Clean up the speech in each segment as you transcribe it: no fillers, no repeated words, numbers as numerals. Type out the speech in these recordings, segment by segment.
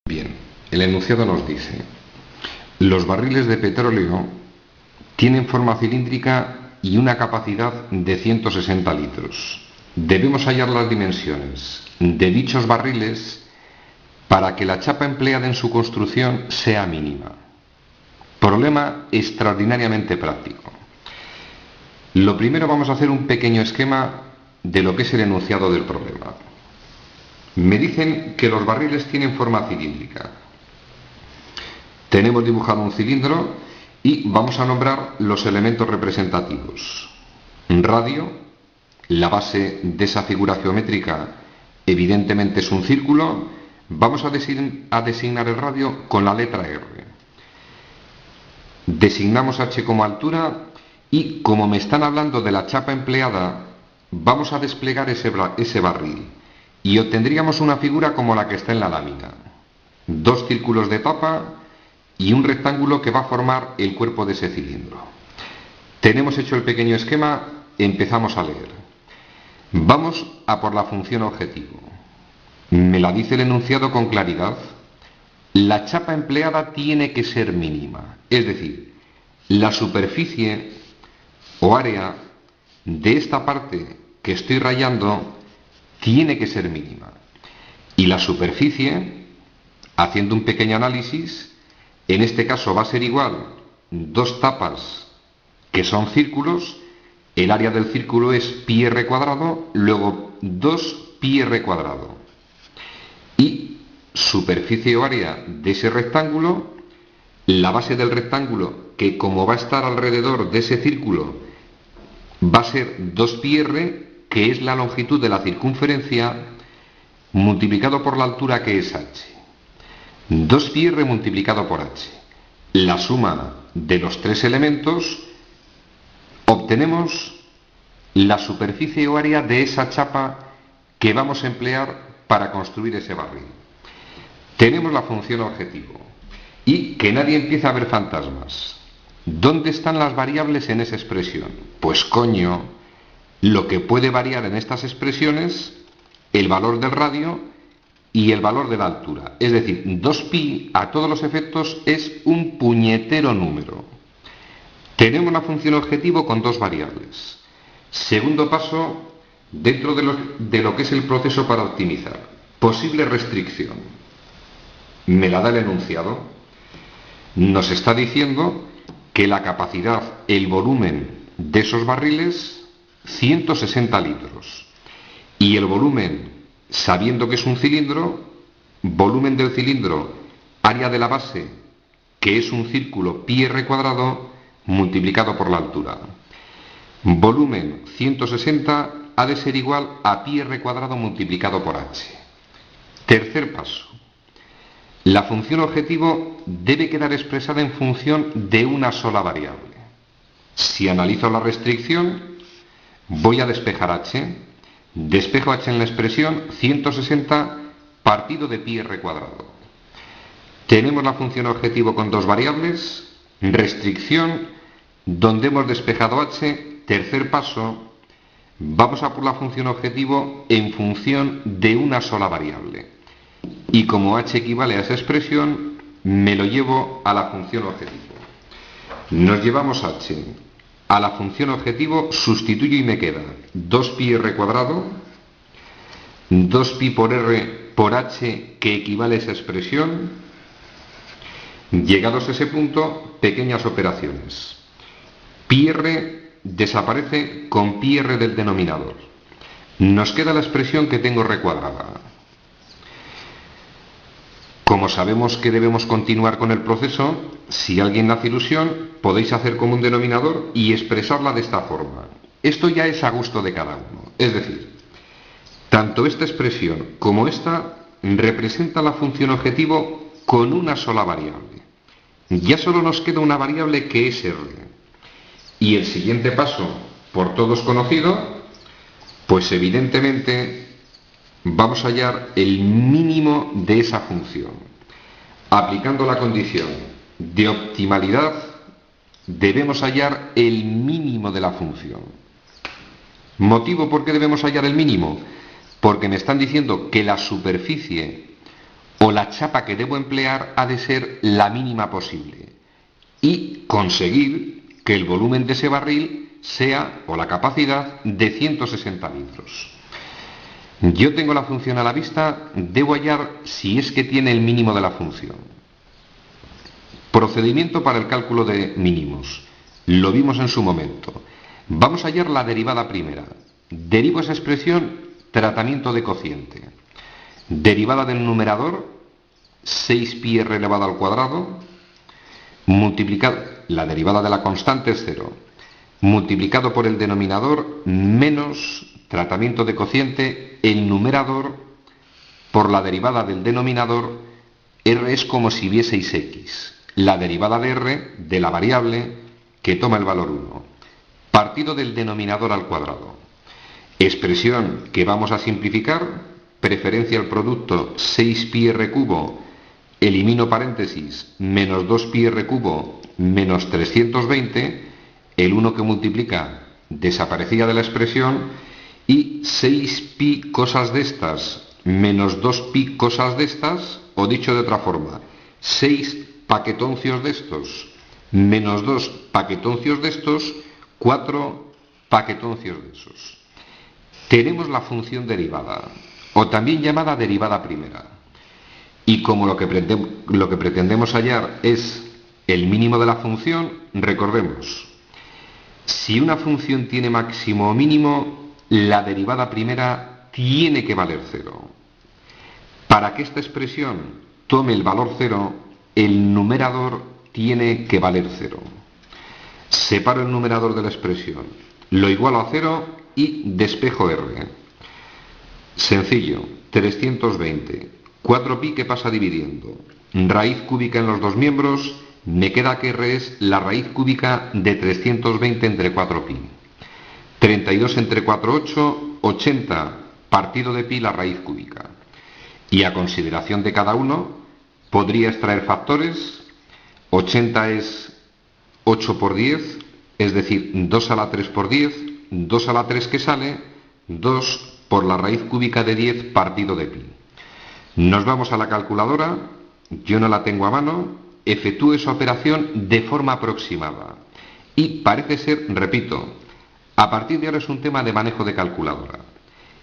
Bien, el enunciado nos dice: los barriles de petróleo tienen forma cilíndrica y una capacidad de 160 litros. Debemos hallar las dimensiones de dichos barriles para que la chapa empleada en su construcción sea mínima. Problema extraordinariamente práctico. Lo primero, vamos a hacer un pequeño esquema de lo que es el enunciado del problema. Me dicen que los barriles tienen forma cilíndrica. Tenemos dibujado un cilindro y vamos a nombrar los elementos representativos. Radio, la base de esa figura geométrica evidentemente es un círculo. Vamos a designar el radio con la letra R. Designamos H como altura y, como me están hablando de la chapa empleada, vamos a desplegar ese barril y obtendríamos una figura como la que está en la lámina. Dos círculos de tapa y un rectángulo que va a formar el cuerpo de ese cilindro. Tenemos hecho el pequeño esquema, empezamos a leer. Vamos a por la función objetivo. Me la dice el enunciado con claridad. La chapa empleada tiene que ser mínima, es decir, la superficie o área de esta parte que estoy rayando tiene que ser mínima. Y la superficie, haciendo un pequeño análisis, en este caso va a ser igual dos tapas que son círculos. El área del círculo es pi r cuadrado, luego 2 pi r cuadrado. Y superficie o área de ese rectángulo, la base del rectángulo, que como va a estar alrededor de ese círculo, va a ser 2 pi r, que es la longitud de la circunferencia, multiplicado por la altura, que es h. 2 pi r multiplicado por h. La suma de los tres elementos, obtenemos la superficie o área de esa chapa que vamos a emplear para construir ese barril. Tenemos la función objetivo. Y que nadie empiece a ver fantasmas. ¿Dónde están las variables en esa expresión? Pues coño, lo que puede variar en estas expresiones, el valor del radio y el valor de la altura. Es decir, 2pi a todos los efectos es un puñetero número. Tenemos la función objetivo con dos variables. Segundo paso, dentro de lo que es el proceso para optimizar. Posible restricción. Me la da el enunciado. Nos está diciendo que la capacidad, el volumen de esos barriles, 160 litros. Y el volumen, sabiendo que es un cilindro, volumen del cilindro, área de la base, que es un círculo, pi r cuadrado, multiplicado por la altura. Volumen 160 ha de ser igual a pi r cuadrado multiplicado por h. Tercer paso. La función objetivo debe quedar expresada en función de una sola variable. Si analizo la restricción, voy a despejar h. Despejo h en la expresión 160 partido de pi r cuadrado. Tenemos la función objetivo con dos variables. Restricción, donde hemos despejado h. Tercer paso, vamos a por la función objetivo en función de una sola variable. Y como h equivale a esa expresión, me lo llevo a la función objetivo. Nos llevamos h a la función objetivo, sustituyo y me queda 2pi r cuadrado, 2pi por r por h, que equivale a esa expresión. Llegados a ese punto, pequeñas operaciones. Pi r desaparece con pi r del denominador. Nos queda la expresión que tengo recuadrada. Como sabemos que debemos continuar con el proceso, si alguien hace ilusión, podéis hacer como un denominador y expresarla de esta forma. Esto ya es a gusto de cada uno. Es decir, tanto esta expresión como esta representa la función objetivo con una sola variable. Ya solo nos queda una variable, que es r. Y el siguiente paso, por todos conocido, pues evidentemente vamos a hallar el mínimo de esa función. Aplicando la condición de optimalidad, debemos hallar el mínimo de la función. ¿Motivo por qué debemos hallar el mínimo? Porque me están diciendo que la superficie o la chapa que debo emplear ha de ser la mínima posible y conseguir que el volumen de ese barril sea, o la capacidad, de 160 litros. Yo tengo la función a la vista, debo hallar si es que tiene el mínimo de la función. Procedimiento para el cálculo de mínimos. Lo vimos en su momento. Vamos a hallar la derivada primera. Derivo esa expresión, tratamiento de cociente. Derivada del numerador, 6πr elevado al cuadrado, multiplicado, la derivada de la constante es 0, multiplicado por el denominador menos tratamiento de cociente, el numerador por la derivada del denominador, r es como si vieseis x, la derivada de r de la variable que toma el valor 1, partido del denominador al cuadrado. Expresión que vamos a simplificar, preferencia al producto 6πr cubo, elimino paréntesis, menos 2πr cubo, menos 320, el 1 que multiplica desaparecía de la expresión, y 6pi cosas de estas, menos 2pi cosas de estas, o dicho de otra forma, 6 paquetoncios de estos, menos 2 paquetoncios de estos, 4 paquetoncios de esos. Tenemos la función derivada, o también llamada derivada primera. Y como lo que pretendemos hallar es el mínimo de la función, recordemos, si una función tiene máximo o mínimo, la derivada primera tiene que valer 0. Para que esta expresión tome el valor 0, el numerador tiene que valer 0. Separo el numerador de la expresión, lo igualo a 0 y despejo r. Sencillo, 320. 4pi que pasa dividiendo. Raíz cúbica en los dos miembros, me queda que r es la raíz cúbica de 320 entre 4pi. 32 entre 4, 8, 80, partido de pi la raíz cúbica. Y a consideración de cada uno, podría extraer factores. 80 es 8 por 10, es decir, 2 a la 3 por 10, 2 a la 3 que sale, 2 por la raíz cúbica de 10 partido de pi. Nos vamos a la calculadora, yo no la tengo a mano, efectúo esa operación de forma aproximada. Y parece ser, repito, a partir de ahora es un tema de manejo de calculadora.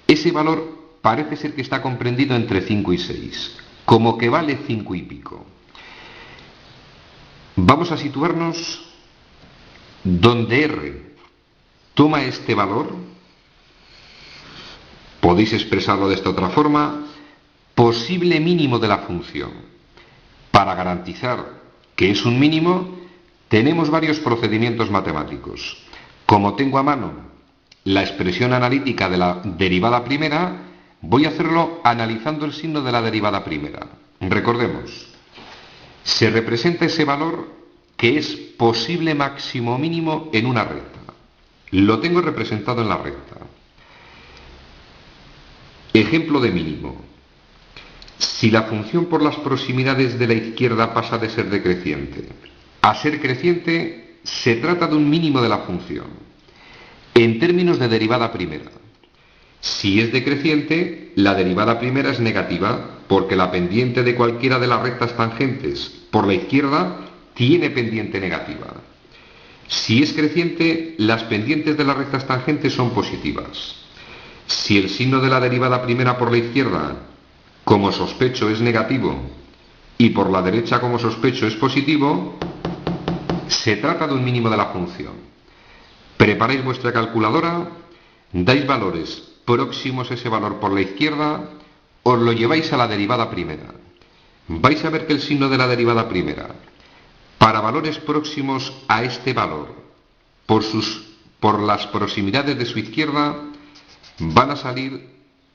Ese valor parece ser que está comprendido entre 5 y 6, como que vale 5 y pico. Vamos a situarnos donde r toma este valor, podéis expresarlo de esta otra forma, posible mínimo de la función. Para garantizar que es un mínimo, tenemos varios procedimientos matemáticos. Como tengo a mano la expresión analítica de la derivada primera, voy a hacerlo analizando el signo de la derivada primera. Recordemos, se representa ese valor que es posible máximo o mínimo en una recta. Lo tengo representado en la recta. Ejemplo de mínimo. Si la función por las proximidades de la izquierda pasa de ser decreciente a ser creciente, se trata de un mínimo de la función. En términos de derivada primera, si es decreciente, la derivada primera es negativa, porque la pendiente de cualquiera de las rectas tangentes por la izquierda tiene pendiente negativa. Si es creciente, las pendientes de las rectas tangentes son positivas. Si el signo de la derivada primera por la izquierda, como sospecho, es negativo, y por la derecha, como sospecho, es positivo, se trata de un mínimo de la función. Preparáis vuestra calculadora, dais valores próximos a ese valor por la izquierda, os lo lleváis a la derivada primera. Vais a ver que el signo de la derivada primera, para valores próximos a este valor, por las proximidades de su izquierda, van a salir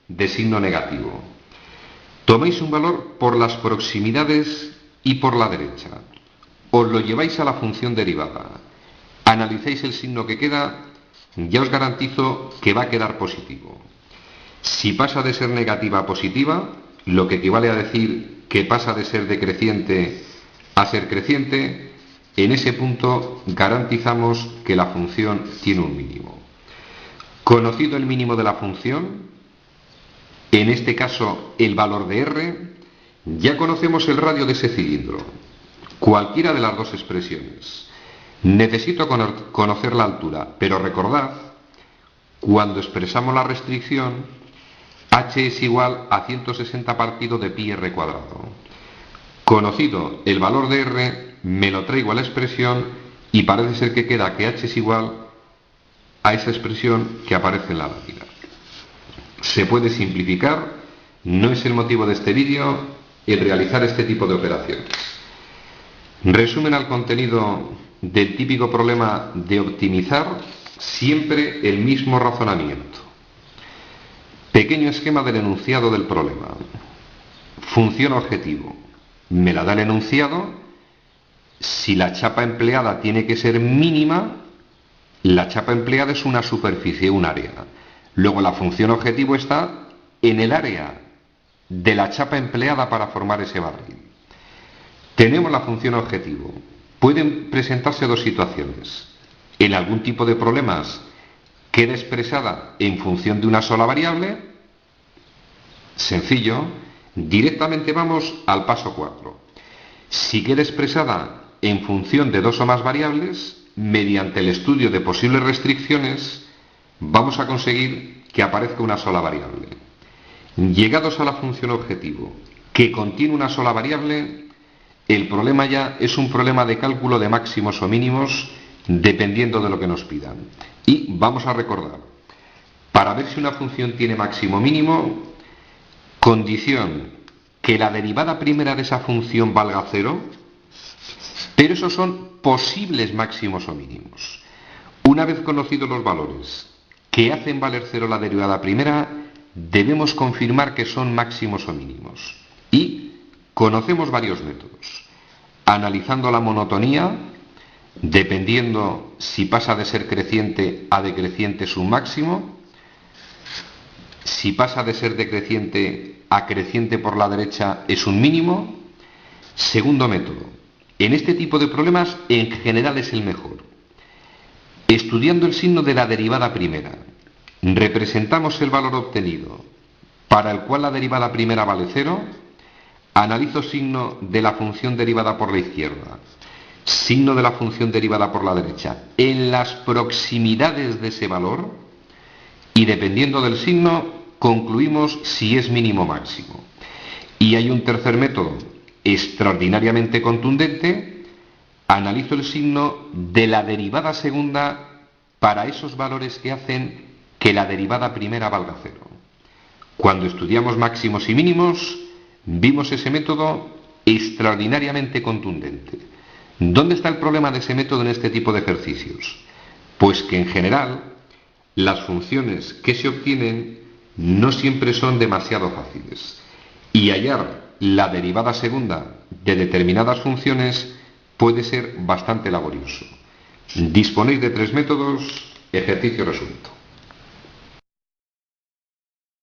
de signo negativo. Tomáis un valor por las proximidades y por la derecha. Os lo lleváis a la función derivada. Analicéis el signo que queda, ya os garantizo que va a quedar positivo. Si pasa de ser negativa a positiva, lo que equivale a decir que pasa de ser decreciente a ser creciente, en ese punto garantizamos que la función tiene un mínimo. Conocido el mínimo de la función, en este caso el valor de r, Ya conocemos el radio de ese cilindro, cualquiera de las dos expresiones. Necesito conocer la altura, pero recordad, cuando expresamos la restricción, h es igual a 160 partido de pi r cuadrado. Conocido el valor de r, me lo traigo a la expresión y parece ser que queda que h es igual a esa expresión que aparece en la lámina. Se puede simplificar, no es el motivo de este vídeo el realizar este tipo de operaciones. Resumen al contenido del típico problema de optimizar siempre el mismo razonamiento. Pequeño esquema del enunciado del problema. Función objetivo. Me la da el enunciado. Si la chapa empleada tiene que ser mínima, la chapa empleada es una superficie, un área. Luego la función objetivo está en el área de la chapa empleada para formar ese barril. Tenemos la función objetivo. Pueden presentarse dos situaciones. En algún tipo de problemas queda expresada en función de una sola variable. Sencillo. Directamente vamos al paso 4. Si queda expresada en función de dos o más variables, mediante el estudio de posibles restricciones, vamos a conseguir que aparezca una sola variable. Llegados a la función objetivo, que contiene una sola variable, el problema ya es un problema de cálculo de máximos o mínimos, dependiendo de lo que nos pidan. Y vamos a recordar, para ver si una función tiene máximo o mínimo, condición que la derivada primera de esa función valga 0, pero esos son posibles máximos o mínimos. Una vez conocidos los valores que hacen valer 0 la derivada primera, debemos confirmar que son máximos o mínimos. Y conocemos varios métodos. Analizando la monotonía, dependiendo si pasa de ser creciente a decreciente es un máximo. Si pasa de ser decreciente a creciente por la derecha es un mínimo. Segundo método. En este tipo de problemas en general es el mejor. Estudiando el signo de la derivada primera, representamos el valor obtenido, para el cual la derivada primera vale 0, analizo signo de la función derivada por la izquierda, signo de la función derivada por la derecha, en las proximidades de ese valor, y dependiendo del signo, concluimos si es mínimo o máximo. Y hay un tercer método, extraordinariamente contundente. Analizo el signo de la derivada segunda para esos valores que hacen que la derivada primera valga 0. Cuando estudiamos máximos y mínimos, vimos ese método extraordinariamente contundente. ¿Dónde está el problema de ese método en este tipo de ejercicios? Pues que en general las funciones que se obtienen no siempre son demasiado fáciles. Y hallar la derivada segunda de determinadas funciones puede ser bastante laborioso. Disponéis de 3 métodos, ejercicio resuelto.